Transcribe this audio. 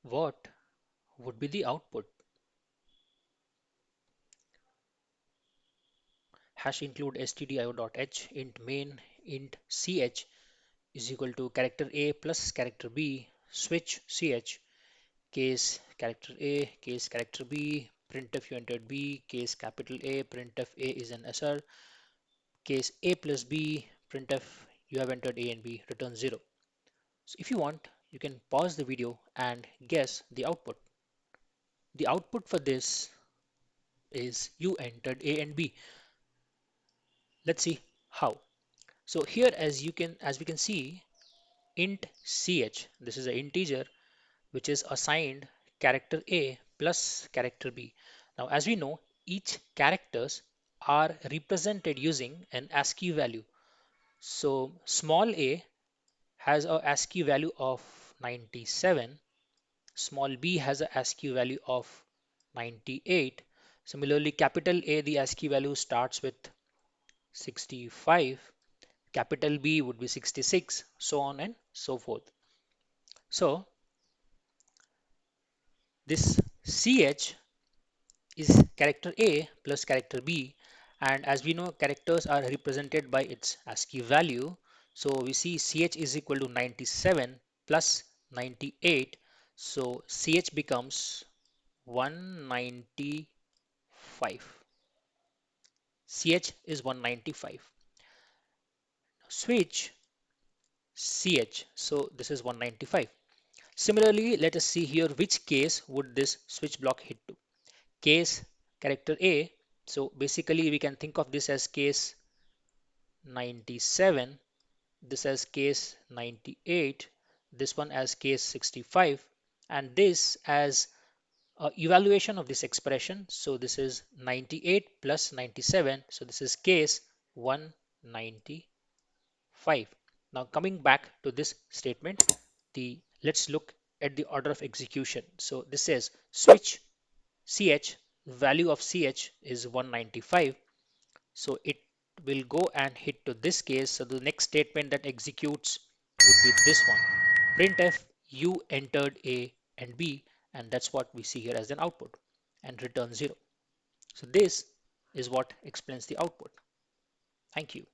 What would be the output? Hash include stdio.h int main int ch is equal to character A plus character B, switch ch, case character A, case character B, printf you entered B, case capital A, printf A is an SR, case A plus B, printf you have entered A and B, return 0. So if you want, you can pause the video and guess the output. The output for this is you entered A and B. Let's see how. So here as we can see int ch, this is an integer which is assigned character A plus character B. Now as we know, each characters are represented using an ASCII value. So small a has a ASCII value of 97, small b has a ASCII value of 98. Similarly, capital A, the ASCII value starts with 65, capital B would be 66, so on and so forth. So this CH is character A plus character B, and as we know, characters are represented by its ASCII value. So we see CH is equal to 97 plus 98. So CH becomes 195. CH is 195. Switch CH. So this is 195. Similarly, let us see here which case would this switch block hit to. Case character A. So basically we can think of this as case 97, this as case 98, this one as case 65, and this as evaluation of this expression. So this is 98 plus 97. So this is case 195. Now coming back to this statement, let's look at the order of execution. So this says switch ch, value of ch is 195. So it will go and hit to this case. So the next statement that executes would be this one. Printf, you entered A and B, and that's what we see here as an output, and return 0. So this is what explains the output. Thank you.